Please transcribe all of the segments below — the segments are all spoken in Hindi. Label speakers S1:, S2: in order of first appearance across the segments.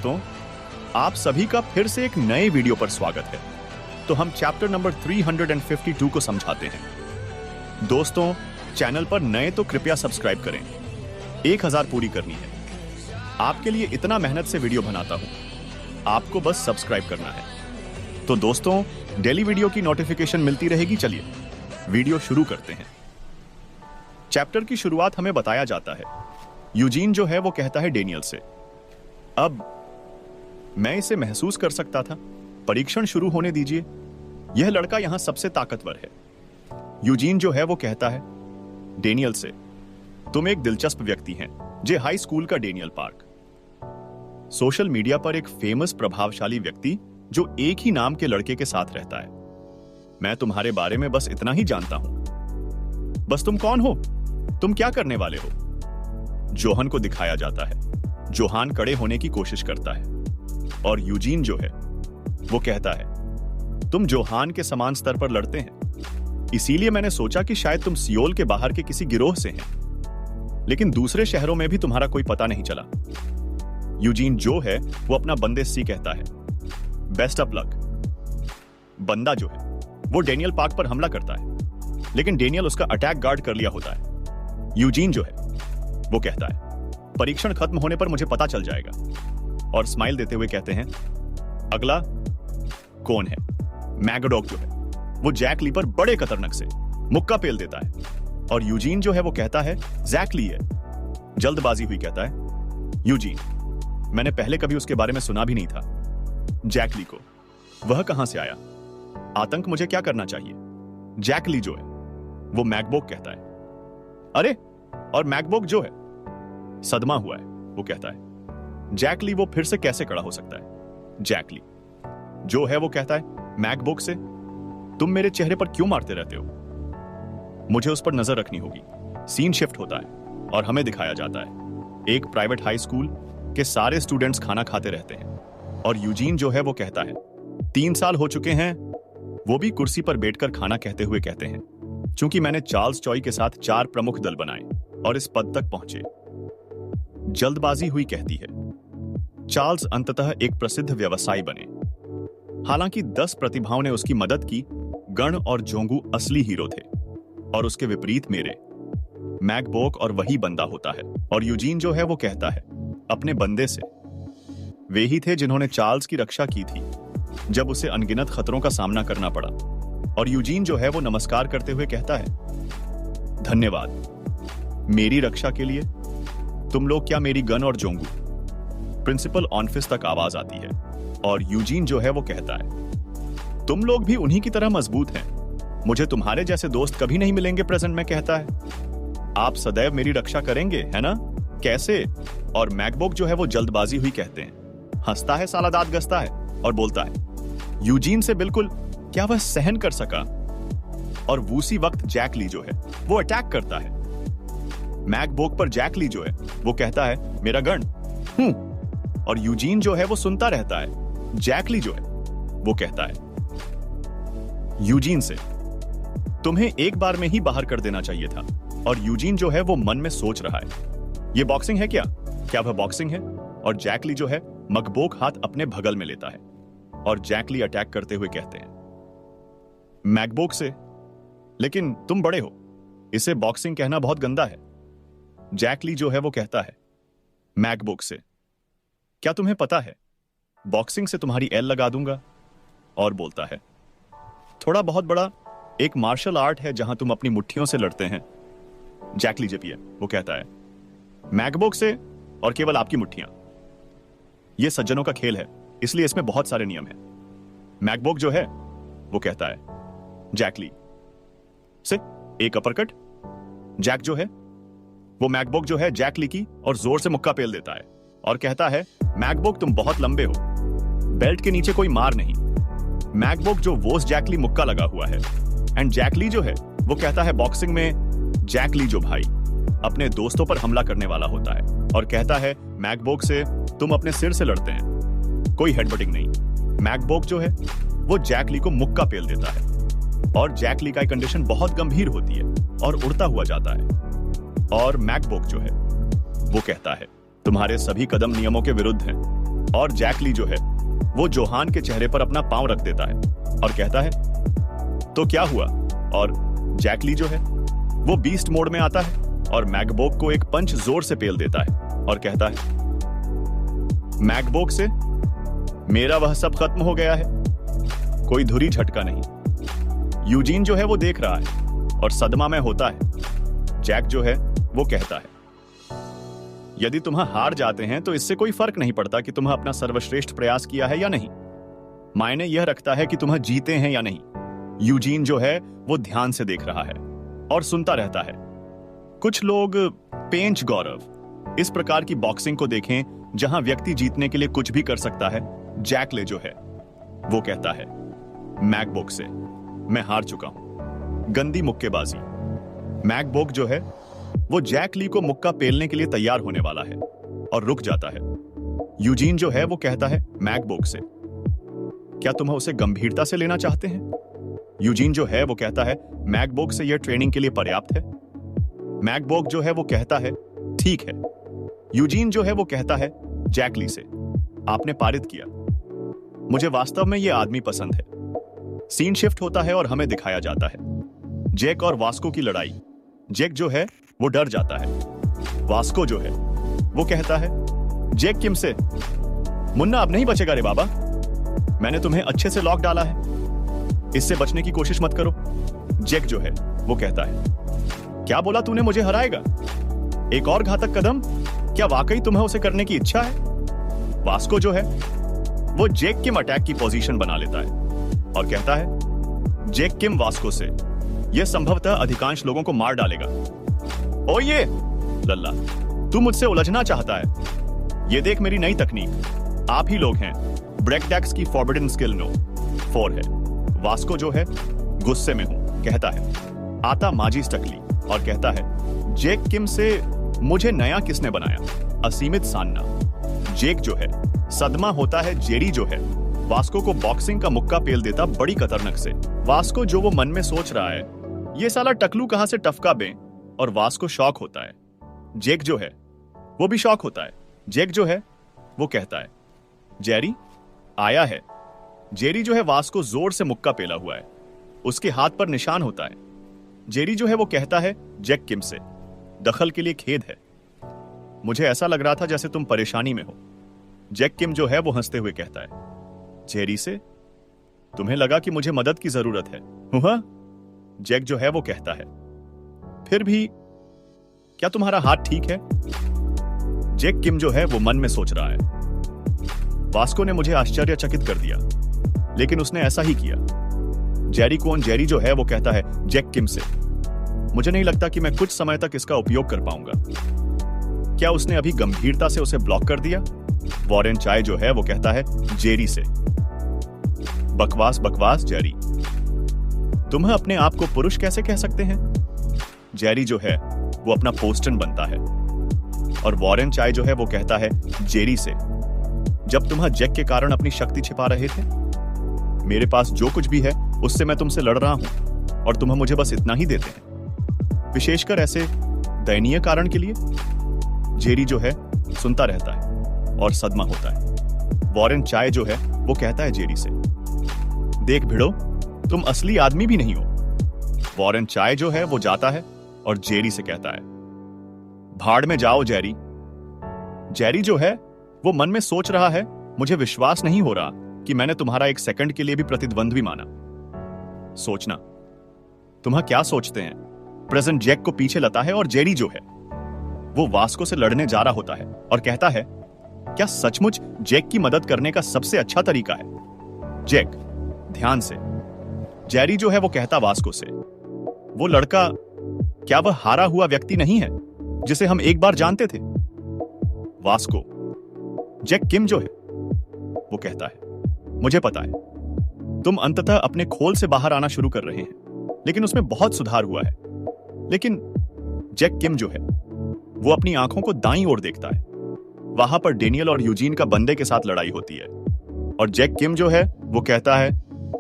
S1: दोस्तों, आप सभी का फिर से एक नए वीडियो पर स्वागत है। तो हम चैप्टर नंबर 352 को समझाते हैं। दोस्तों, चैनल पर नए तो कृपया सब्सक्राइब करें। 1000 पूरी करनी है। आपके लिए इतना मेहनत से वीडियो बनाता हूं, आपको बस सब्सक्राइब करना है। तो दोस्तों, डेली वीडियो की नोटिफिकेशन मिलती रहेगी। चलिए वीडियो शुरू करते हैं। चैप्टर की शुरुआत हमें बताया जाता है, यूजीन जो है वो कहता है डेनियल से, अब मैं इसे महसूस कर सकता था, परीक्षण शुरू होने दीजिए। यह लड़का यहां सबसे ताकतवर है। यूजीन जो है वो कहता है डेनियल से, तुम एक दिलचस्प व्यक्ति हैं। जे हाई स्कूल का डेनियल पार्क, सोशल मीडिया पर एक फेमस प्रभावशाली व्यक्ति जो एक ही नाम के लड़के के साथ रहता है। मैं तुम्हारे बारे में बस इतना ही जानता हूं। बस तुम कौन हो? तुम क्या करने वाले हो? जोहन को दिखाया जाता है। जोहान कड़े होने की कोशिश करता है और यूजीन जो है वो कहता है, तुम जोहान के समान स्तर पर लड़ते हैं, इसीलिए मैंने सोचा कि शायद तुम सियोल के बाहर के किसी गिरोह से हैं, लेकिन दूसरे शहरों में भी तुम्हारा कोई पता नहीं चला। यूजीन जो है वो अपना बंदे सी कहता है, बेस्ट ऑफ लक। बंदा जो है वो डेनियल पार्क पर हमला करता है, लेकिन डेनियल उसका अटैक गार्ड कर लिया होता है। यूजीन जो है वो कहता है, परीक्षण खत्म होने पर मुझे पता चल जाएगा, और स्माइल देते हुए कहते हैं, अगला कौन है? मैगडॉग जो है वो जैक ली पर बड़े कतरनक से मुक्का पेल देता है, और यूजीन जो है वो कहता है, जैक ली है। जल्दबाजी हुई कहता है, यूजीन, मैंने पहले कभी उसके बारे में सुना भी नहीं था। जैक ली को वह कहां से आया? आतंक मुझे क्या करना चाहिए? जैक ली जो है वो मैगबोग कहता है। अरे, और मैगबोग जो है सदमा हुआ है, वो कहता है, जैक ली वो फिर से कैसे खड़ा हो सकता है? जैक ली जो है वो कहता है, मैगबोग से, तुम मेरे चेहरे पर क्यों मारते रहते हो? मुझे उस पर नजर रखनी होगी। सीन शिफ्ट होता है और हमें दिखाया जाता है एक प्राइवेट हाई स्कूल के सारे स्टूडेंट्स खाना खाते रहते हैं, और यूजीन जो है वो कहता है, 3 साल हो चुके हैं, वो भी कुर्सी पर बैठकर खाना कहते हुए कहते हैं, क्योंकि मैंने चार्ल्स चॉय के साथ 4 प्रमुख दल बनाए और इस पद तक पहुंचे। जल्दबाजी हुई कहती है, चार्ल्स अंततः एक प्रसिद्ध व्यवसायी बने। हालांकि 10 प्रतिभाओं ने उसकी मदद की। गण और जोंगू असली हीरो थे, और उसके विपरीत मेरे मैगबोग और वही बंदा होता है। और यूजीन जो है वो कहता है अपने बंदे से, वे ही थे जिन्होंने चार्ल्स की रक्षा की थी जब उसे अनगिनत खतरों का सामना करना पड़ा। और यूजीन जो है वो नमस्कार करते हुए कहता है, धन्यवाद मेरी रक्षा के लिए। तुम लोग क्या मेरी गन और जोंगू? प्रिंसिपल ऑनफिस तक आवाज आती है, और यूजीन जो है वो कहता है, तुम लोग भी उन्हीं की तरह मजबूत हैं। मुझे तुम्हारे जैसे दोस्त कभी नहीं मिलेंगे प्रेजेंट में, कहता है। आप सदैव मेरी रक्षा करेंगे, है ना? कैसे? और मैगबोग जो है वो जल्दबाजी हुई कहते हैं, हंसता है, साला दांत घसता है और बोलता है, यूजीन से बिल्कुल क्या वह सहन कर सका? और उसी वक्त जैक ली जो है वो अटैक करता है मैगबोग पर। जैक ली जो है वो कहता है, मेरा गन। और यूजीन जो है वो सुनता रहता है। जैक ली जो है वो कहता है यूजीन से, तुम्हें एक बार में ही बाहर कर देना चाहिए था। और यूजीन जो है वो मन में सोच रहा है, ये बॉक्सिंग है क्या? क्या वह बॉक्सिंग है? और जैक ली जो है मकबोग हाथ अपने भगल में लेता है, और जैक ली अटैक करते हुए कहते हैं मैगबोग से, लेकिन तुम बड़े हो, इसे बॉक्सिंग कहना बहुत गंदा है। जैक ली जो है वो कहता है मैगबोग से, क्या तुम्हें पता है, बॉक्सिंग से तुम्हारी एल लगा दूंगा। और बोलता है, थोड़ा बहुत बड़ा एक मार्शल आर्ट है जहां तुम अपनी मुट्ठियों से लड़ते हैं। जैक ली जपिए वो कहता है, मैगबोग से और केवल आपकी मुट्ठियां। यह सज्जनों का खेल है, इसलिए इसमें बहुत सारे नियम हैं। मैगबोग जो है वो कहता है जैक ली से एक अपरकट। जैक जो है वो मैगबोग जो है जैक ली की और जोर से मुक्का पेल देता है और कहता है, मैगबोग तुम बहुत लंबे हो, बेल्ट के नीचे कोई मार नहीं। मैगबोग जो वोस जैक ली मुक्का लगा हुआ है। एंड जैक ली जो है वो कहता है, बॉक्सिंग में जैक ली जो भाई अपने दोस्तों पर हमला करने वाला होता है, और कहता है मैगबोग से, तुम अपने सिर से लड़ते हैं, कोई हेडबटिंग नहीं। मैगबोग जो है वो जैक ली को मुक्का पेल देता है, और जैक ली का कंडीशन बहुत गंभीर होती है और उड़ता हुआ जाता है। और मैगबोग जो है वो कहता है, तुम्हारे सभी कदम नियमों के विरुद्ध हैं। और जैक ली जो है वो जोहान के चेहरे पर अपना पांव रख देता है और कहता है, तो क्या हुआ? और जैक ली जो है वो बीस्ट मोड में आता है और मैकबोक को एक पंच जोर से पेल देता है और कहता है, मैकबोक से मेरा वह सब खत्म हो गया है, कोई धुरी झटका नहीं। यूजीन जो है वो देख रहा है और सदमा में होता है। जैक जो है वो कहता है, यदि तुम हार जाते हैं तो इससे कोई फर्क नहीं पड़ता कि तुम्हें अपना सर्वश्रेष्ठ प्रयास किया है या नहीं, मायने यह रखता है कि तुम्हें जीते हैं या नहीं। यूजीन जो है वो ध्यान से देख रहा है और सुनता रहता है। कुछ लोग पेंच गौरव इस प्रकार की बॉक्सिंग को देखें जहां व्यक्ति जीतने के लिए कुछ भी कर सकता है। जैक ले जो है वो कहता है, मैकबोक से मैं हार चुका हूं, गंदी मुक्केबाजी। मैकबोक जो है वो जैक ली को मुक्का पेलने के लिए तैयार होने वाला है और रुक जाता है। यूजीन जो है वो कहता है मैकबोक से, क्या तुम उसे गंभीरता से लेना चाहते हैं? यूजीन जो है वो कहता है, मैकबोक से यह ट्रेनिंग के लिए पर्याप्त है। मैकबोक जो है वो कहता है, ठीक है। यूजीन जो है वो कहता है, जैक ली से आपने पारित किया, मुझे वास्तव में यह आदमी पसंद है। सीन शिफ्ट होता है और हमें दिखाया जाता है जैक और वास्को की लड़ाई। जैक जो है वो डर जाता है। वास्को जो है वो कहता है, जैक किम से, मुन्ना अब नहीं बचेगा रे बाबा, मैंने तुम्हें अच्छे से लॉक डाला है, इससे बचने की कोशिश मत करो। जैक जो है वो कहता है, क्या बोला तूने, मुझे हराएगा? एक और घातक कदम, क्या वाकई तुम्हें उसे करने की इच्छा है? वास्को जो है वो जैक किम अटैक की पोजीशन बना लेता है और कहता है, जैक किम वास्को से, यह संभवतः अधिकांश लोगों को मार डालेगा। ओ ये लल्ला, तू मुझसे उलझना चाहता है? ये देख मेरी नई तकनीक, आप ही लोग हैं। ब्रेकडैक्स की फॉरबिडन स्किल नो 4 है। वास्को जो है गुस्से में हूं, कहता है, आता माजी स्टकली और कहता है, जैक किम से मुझे नया किसने बनाया? असीमित सान्ना। जैक जो है सदमा होता है। जेरी जो है वास्को को बॉक्सिंग का मुक्का पेल देता बड़ी कतरनक से। वास्को जो वो मन में सोच रहा है, ये साला टकलू कहां से टफका बे, और वास्को शॉक होता है। जैक जो है वो भी शॉक होता है। जैक जो है वो कहता है, जेरी आया है। जेरी जो है वास्को जोर से मुक्का पेला हुआ है, उसके हाथ पर निशान होता है। जेरी जो है वो कहता है, जैक किम से, दखल के लिए खेद है, मुझे ऐसा लग रहा था जैसे तुम परेशानी में हो। जैक किम जो है वो हंसते हुए कहता है, जेरी से, तुम्हें लगा कि मुझे मदद की जरूरत है, हुआ? जैक जो है वो कहता है, फिर भी क्या तुम्हारा हाथ ठीक है? जैक किम जो है वो मन में सोच रहा है, वास्को ने मुझे आश्चर्यचकित कर दिया, लेकिन उसने ऐसा ही किया। जेरी कौन? जेरी जो है वो कहता है, जैक किम से, मुझे नहीं लगता कि मैं कुछ समय तक इसका उपयोग कर पाऊंगा। क्या उसने अभी गंभीरता से उसे ब्लॉक कर दिया? वॉरेन चाय जो है वो कहता है, जेरी से, बकवास बकवास जेरी, तुम्हें अपने आप को पुरुष कैसे कह सकते हैं? जेरी जो है वो अपना पोस्टन बनता है और वॉरेन चाय जो है वो कहता है, जेरी से, जब तुम जैक के कारण अपनी शक्ति छिपा रहे थे, मेरे पास जो कुछ भी है उससे मैं तुमसे लड़ रहा हूं और तुम्हें मुझे बस इतना ही देते हैं, विशेषकर ऐसे दयनीय कारण के लिए। जेरी जो है सुनता रहता है और सदमा होता है। वॉरेन चाय जो है वो कहता है जेरी से, देख भिड़ो, तुम असली आदमी भी नहीं हो। वॉरेन चाय जो है वो जाता है और जेरी से कहता है, भाड़ में जाओ जेरी। जेरी जो है वो मन में सोच रहा है, मुझे विश्वास नहीं हो रहा कि मैंने तुम्हारा एक सेकंड के लिए भी प्रतिद्वंद्वी माना। सोचना, तुम्हां क्या सोचते हैं? प्रेजेंट जैक को पीछे लता है और जेरी जो है वो वास्को से लड़ने जा रहा होता है और कहता है, क्या सचमुच जैक की मदद करने का सबसे अच्छा तरीका है? जैक, ध्यान से। जेरी जो है वो कहता वास्को से, वो लड़का, क्या वह हारा हुआ व्यक्ति नहीं है जिसे हम एक बार जानते थे? वास्को, जैक किम जो है वो कहता है, मुझे पता है, तुम अंततः अपने खोल से बाहर आना शुरू कर रहे हैं, लेकिन उसमें बहुत सुधार हुआ है। लेकिन जैक किम जो है वो अपनी आंखों को दाईं ओर देखता है। वहां पर डेनियल और यूजीन का बंदे के साथ लड़ाई होती है और जैक किम जो है वो कहता है,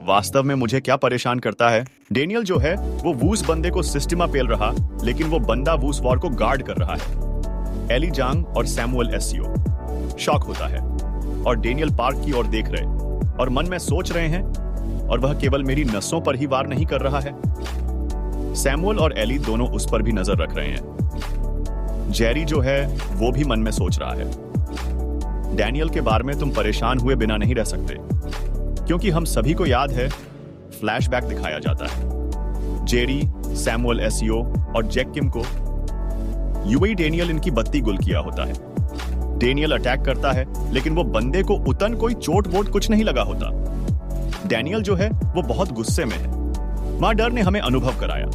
S1: वास्तव में मुझे क्या परेशान करता है? डेनियल जो है वो वूस बंदे को सिस्टमा पेल रहा, लेकिन वो बंदा वूस वॉर को गार्ड कर रहा है। एली जांग और सैमुअल एसियो शॉक होता है। और डेनियल पार्क की ओर देख रहे और मन में सोच रहे हैं, और वह केवल मेरी नसों पर ही वार नहीं कर रहा है। सैमुअल और एली दोनों उस पर भी नजर रख रहे हैं। जेरी जो है वो भी मन में सोच रहा है, डैनियल के बारे में तुम परेशान हुए बिना नहीं रह सकते, क्योंकि हम सभी को याद है फ्लैशबैक दिखाया जाता है। जेरी, सैमुअल एसईओ और जैक किम को यूएई डेनियल इनकी बत्ती गुल किया होता है। डेनियल अटैक करता है, लेकिन वो बंदे को उतन कोई चोट वोट कुछ नहीं लगा होता। डैनियल जो है वो बहुत गुस्से में है। मां डर ने हमें अनुभव कराया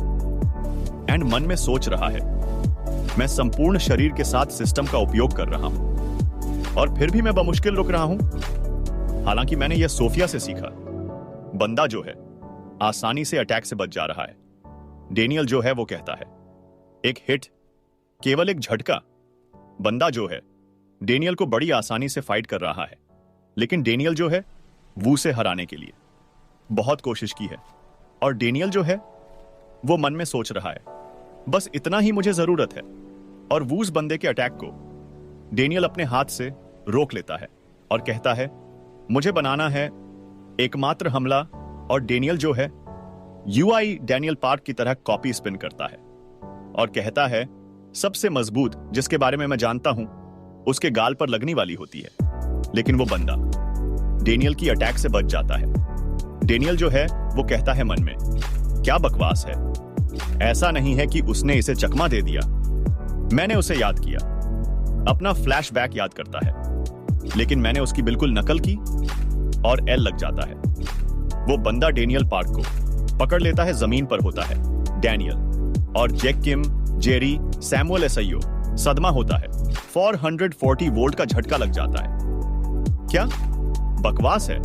S1: एंड मन में सोच रहा है, मैं संपूर्ण शरीर के साथ सिस्टम का उपयोग कर रहा हूं और फिर भी मैं बमुश्किल रुक रहा हूं। हालांकि मैंने यह सोफिया से सीखा। बंदा जो है आसानी से अटैक से बच जा रहा है। डेनियल जो है वो कहता है, एक हिट, केवल एक झटका। बंदा जो है डेनियल को बड़ी आसानी से फाइट कर रहा है, लेकिन डेनियल जो है वू से हराने के लिए बहुत कोशिश की है। और डेनियल जो है वो मन में सोच रहा है, बस इतना ही मुझे जरूरत है। और वूस बंदे के अटैक को डेनियल अपने हाथ से रोक लेता है और कहता है, मुझे बनाना है एकमात्र हमला। और डेनियल जो है यूआई डेनियल पार्क की तरह कॉपी स्पिन करता है और कहता है, सबसे मजबूत जिसके बारे में मैं जानता हूं उसके गाल पर लगने वाली होती है। लेकिन वो बंदा डेनियल की अटैक से बच जाता है। डेनियल जो है वो कहता है मन में, क्या बकवास है, ऐसा नहीं है कि उसने इसे चकमा दे दिया। मैंने उसे याद किया, अपना फ्लैशबैक याद करता है, लेकिन मैंने उसकी बिल्कुल नकल की और एल लग जाता है। वो बंदा डेनियल पार्क को पकड़ लेता है, जमीन पर होता है डैनियल और जैक किम, जेरी, सैमुअल एसईओ। सदमा होता है, 440 वोल्ट का झटका लग जाता है। क्या बकवास है,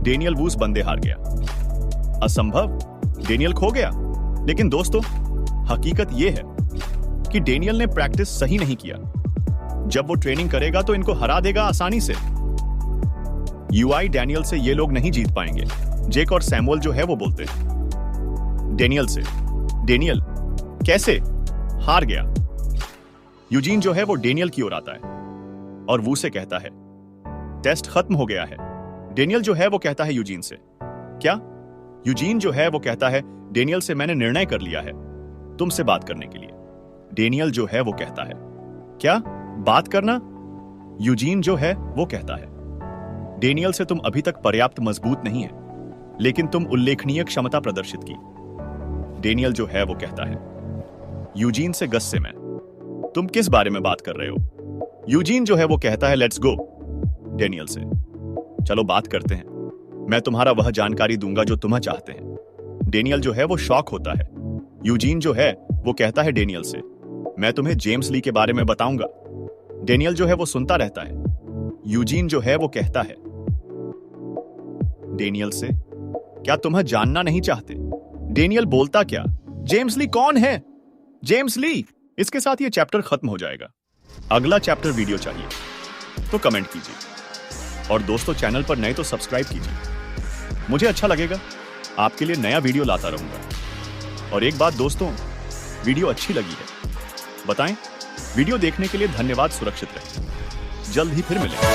S1: डेनियल वूस बंदे हार गया। असंभव, डेनियल खो गया। लेकिन दोस्तों, हकीकत यह है कि डेनियल ने प्रैक्टिस सही नहीं किया। जब वो ट्रेनिंग करेगा तो इनको हरा देगा आसानी से। यूआई डेनियल से ये लोग नहीं जीत पाएंगे। जेक और सैमुअल जो है वो बोलते हैं डेनियल से, डेनियल कैसे हार गया। यूजीन जो है वो डेनियल की ओर आता है और वू से कहता है, टेस्ट खत्म हो गया है। डेनियल जो है वो कहता है यूजीन से, क्या? यूजीन जो है वो कहता है, डेनियल से मैंने निर्णय कर लिया है तुमसे बात करने के लिए। डेनियल जो है वो कहता है, क्या बात करना? यूजीन जो है वो कहता है, डेनियल से तुम अभी तक पर्याप्त मजबूत नहीं है, लेकिन तुम उल्लेखनीय क्षमता प्रदर्शित की। डेनियल जो है वो कहता है, यूजीन से गुस्से में, तुम किस बारे में बात कर रहे हो? यूजीन जो है वो कहता है, लेट्स गो डेनियल से, चलो बात करते हैं। मैं तुम्हारा वह जानकारी दूंगा जो तुम चाहते हैं। डेनियल जो है वो शॉक होता है। यूजीन जो है वो कहता है डेनियल से, मैं तुम्हें जेम्स ली के बारे में बताऊंगा। डेनियल जो है वो सुनता रहता है। यूजीन जो है वो कहता है डेनियल से, क्या तुम जानना नहीं चाहते? डेनियल बोलता, क्या जेम्स ली कौन है? जेम्स ली। इसके साथ ये चैप्टर खत्म हो जाएगा। अगला चैप्टर वीडियो चाहिए तो कमेंट कीजिए, और दोस्तों चैनल पर नए तो सब्सक्राइब कीजिए। मुझे अच्छा लगेगा, आपके लिए नया वीडियो लाता रहूंगा। और एक बात दोस्तों, वीडियो अच्छी लगी है बताएं। वीडियो देखने के लिए धन्यवाद। सुरक्षित रहें, जल्द ही फिर मिलेंगे।